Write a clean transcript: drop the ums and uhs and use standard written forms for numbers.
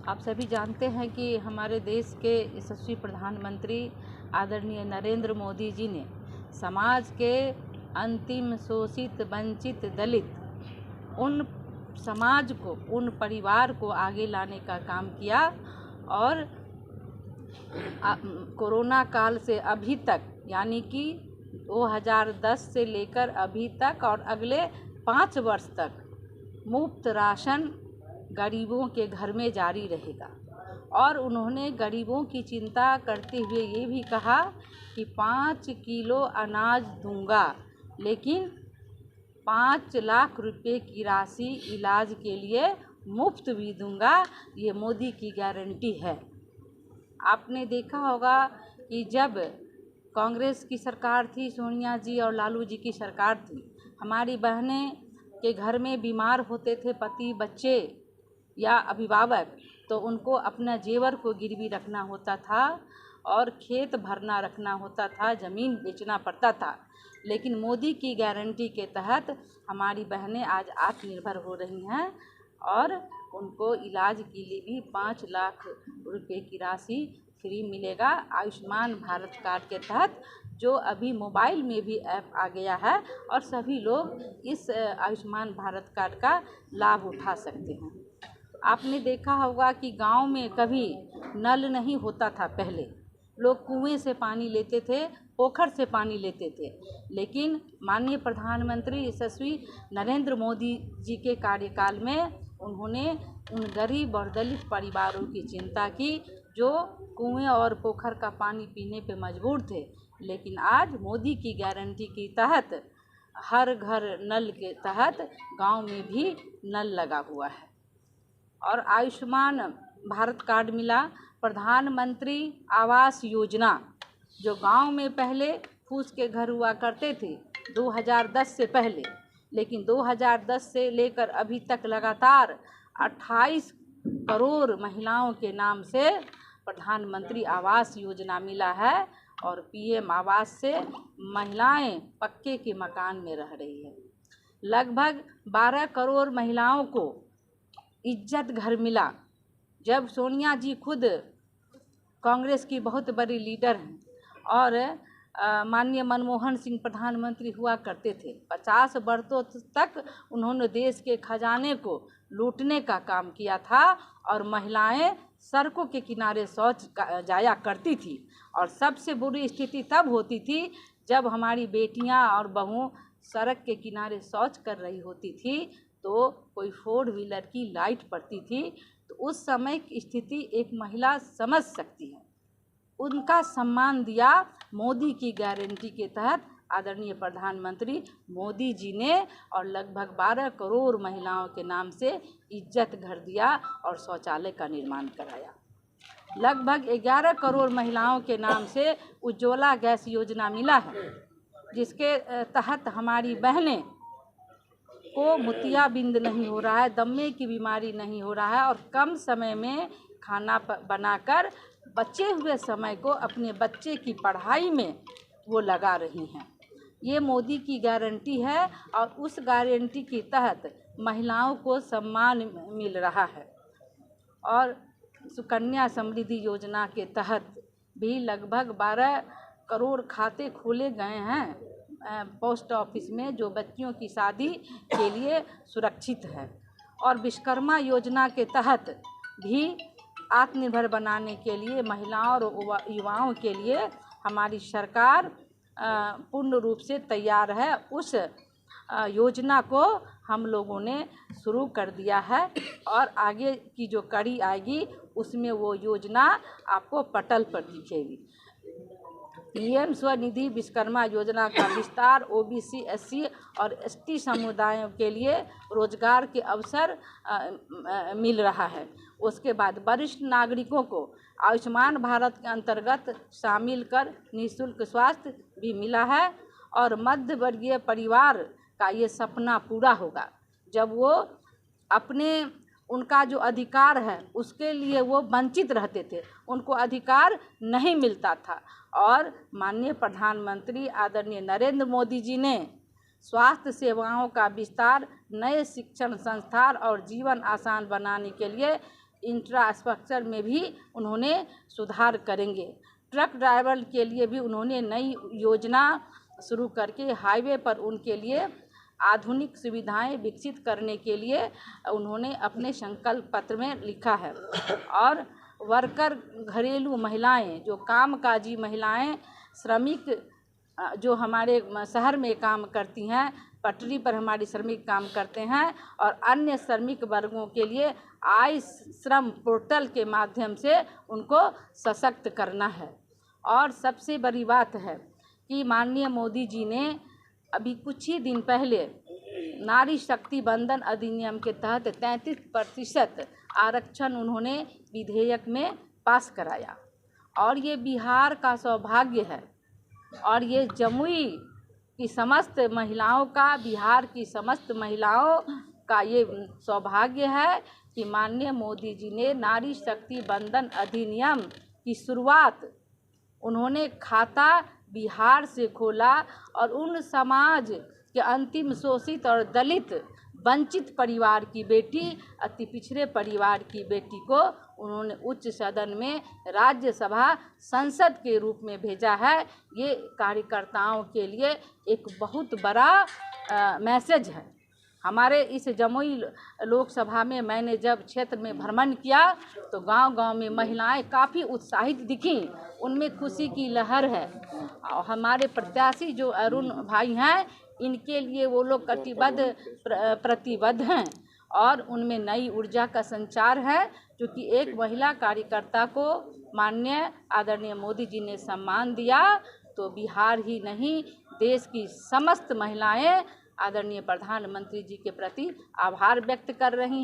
आप सभी जानते हैं कि हमारे देश के यशस्वी प्रधानमंत्री आदरणीय नरेंद्र मोदी जी ने समाज के अंतिम शोषित वंचित दलित उन समाज को उन परिवार को आगे लाने का काम किया और कोरोना काल से अभी तक यानी कि 2010 से लेकर अभी तक और अगले 5 वर्ष तक मुफ्त राशन गरीबों के घर में जारी रहेगा। और उन्होंने गरीबों की चिंता करते हुए ये भी कहा कि 5 किलो अनाज दूंगा, लेकिन 5 लाख रुपए की राशि इलाज के लिए मुफ्त भी दूंगा। ये मोदी की गारंटी है। आपने देखा होगा कि जब कांग्रेस की सरकार थी, सोनिया जी और लालू जी की सरकार थी, हमारी बहनें के घर में बीमार होते थे पति बच्चे या अभिभावक, तो उनको अपना जेवर को गिरवी रखना होता था और खेत भरना रखना होता था, ज़मीन बेचना पड़ता था। लेकिन मोदी की गारंटी के तहत हमारी बहनें आज आत्मनिर्भर हो रही हैं और उनको इलाज के लिए भी 5 लाख रुपए की राशि फ्री मिलेगा आयुष्मान भारत कार्ड के तहत, जो अभी मोबाइल में भी ऐप आ गया है और सभी लोग इस आयुष्मान भारत कार्ड का लाभ उठा सकते हैं। आपने देखा होगा कि गांव में कभी नल नहीं होता था। पहले लोग कुएं से पानी लेते थे, पोखर से पानी लेते थे, लेकिन माननीय प्रधानमंत्री यशस्वी नरेंद्र मोदी जी के कार्यकाल में उन्होंने उन गरीब और दलित परिवारों की चिंता की जो कुएं और पोखर का पानी पीने पे मजबूर थे। लेकिन आज मोदी की गारंटी के तहत हर घर नल के तहत गांव में भी नल लगा हुआ है और आयुष्मान भारत कार्ड मिला। प्रधानमंत्री आवास योजना जो गांव में पहले फूस के घर हुआ करते थे 2010 से पहले, लेकिन 2010 से लेकर अभी तक लगातार 28 करोड़ महिलाओं के नाम से प्रधानमंत्री आवास योजना मिला है और पीएम आवास से महिलाएं पक्के के मकान में रह रही है। लगभग 12 करोड़ महिलाओं को इज्जत घर मिला। जब सोनिया जी खुद कांग्रेस की बहुत बड़ी लीडर हैं और माननीय मनमोहन सिंह प्रधानमंत्री हुआ करते थे, 50 वर्षों तक उन्होंने देश के खजाने को लूटने का काम किया था और महिलाएं सड़कों के किनारे शौच जाया करती थी। और सबसे बुरी स्थिति तब होती थी जब हमारी बेटियां और बहू सड़क के किनारे शौच कर रही होती थी, तो कोई 4 व्हीलर की लाइट पड़ती थी, तो उस समय की स्थिति एक महिला समझ सकती है। उनका सम्मान दिया मोदी की गारंटी के तहत आदरणीय प्रधानमंत्री मोदी जी ने और लगभग 12 करोड़ महिलाओं के नाम से इज्जत घर दिया और शौचालय का निर्माण कराया। लगभग 11 करोड़ महिलाओं के नाम से उज्ज्वला गैस योजना मिला है, जिसके तहत हमारी बहनें को मोतियाबिंद नहीं हो रहा है, दमे की बीमारी नहीं हो रहा है और कम समय में खाना बनाकर बचे हुए समय को अपने बच्चे की पढ़ाई में वो लगा रही हैं। ये मोदी की गारंटी है और उस गारंटी के तहत महिलाओं को सम्मान मिल रहा है। और सुकन्या समृद्धि योजना के तहत भी लगभग 12 करोड़ खाते खोले गए हैं पोस्ट ऑफिस में, जो बच्चियों की शादी के लिए सुरक्षित है। और विश्वकर्मा योजना के तहत भी आत्मनिर्भर बनाने के लिए महिलाओं और युवाओं के लिए हमारी सरकार पूर्ण रूप से तैयार है। उस योजना को हम लोगों ने शुरू कर दिया है और आगे की जो कड़ी आएगी उसमें वो योजना आपको पटल पर दिखेगी। पीएम स्वनिधि विश्वकर्मा योजना का विस्तार ओबीसी, एससी और एसटी समुदायों के लिए रोजगार के अवसर मिल रहा है। उसके बाद वरिष्ठ नागरिकों को आयुष्मान भारत के अंतर्गत शामिल कर निःशुल्क स्वास्थ्य भी मिला है और मध्य वर्गीय परिवार का ये सपना पूरा होगा जब वो अपने उनका जो अधिकार है उसके लिए वो वंचित रहते थे, उनको अधिकार नहीं मिलता था। और माननीय प्रधानमंत्री आदरणीय नरेंद्र मोदी जी ने स्वास्थ्य सेवाओं का विस्तार, नए शिक्षण संस्थान और जीवन आसान बनाने के लिए इंफ्रास्ट्रक्चर में भी उन्होंने सुधार करेंगे। ट्रक ड्राइवर के लिए भी उन्होंने नई योजना शुरू करके हाईवे पर उनके लिए आधुनिक सुविधाएं विकसित करने के लिए उन्होंने अपने संकल्प पत्र में लिखा है। और वर्कर घरेलू महिलाएं, जो कामकाजी महिलाएं, श्रमिक जो हमारे शहर में काम करती हैं, पटरी पर हमारी श्रमिक काम करते हैं, और अन्य श्रमिक वर्गों के लिए आई श्रम पोर्टल के माध्यम से उनको सशक्त करना है। और सबसे बड़ी बात है कि माननीय मोदी जी ने अभी कुछ ही दिन पहले नारी शक्ति बंधन अधिनियम के तहत 33% आरक्षण उन्होंने विधेयक में पास कराया। और ये बिहार का सौभाग्य है, और ये जमुई की समस्त महिलाओं का, बिहार की समस्त महिलाओं का ये सौभाग्य है कि माननीय मोदी जी ने नारी शक्ति बंधन अधिनियम की शुरुआत उन्होंने खाता बिहार से खोला, और उन समाज के अंतिम शोषित और दलित वंचित परिवार की बेटी, अति पिछड़े परिवार की बेटी को उन्होंने उच्च सदन में राज्यसभा संसद के रूप में भेजा है। ये कार्यकर्ताओं के लिए एक बहुत बड़ा मैसेज है। हमारे इस जमुई लोकसभा में मैंने जब क्षेत्र में भ्रमण किया तो गांव-गांव में महिलाएं काफ़ी उत्साहित दिखीं, उनमें खुशी की लहर है। और हमारे प्रत्याशी जो अरुण भाई हैं, इनके लिए वो लोग प्रतिबद्ध हैं, और उनमें नई ऊर्जा का संचार है, क्योंकि एक महिला कार्यकर्ता को माननीय आदरणीय मोदी जी ने सम्मान दिया, तो बिहार ही नहीं देश की समस्त महिलाएं आदरणीय प्रधानमंत्री जी के प्रति आभार व्यक्त कर रही हैं।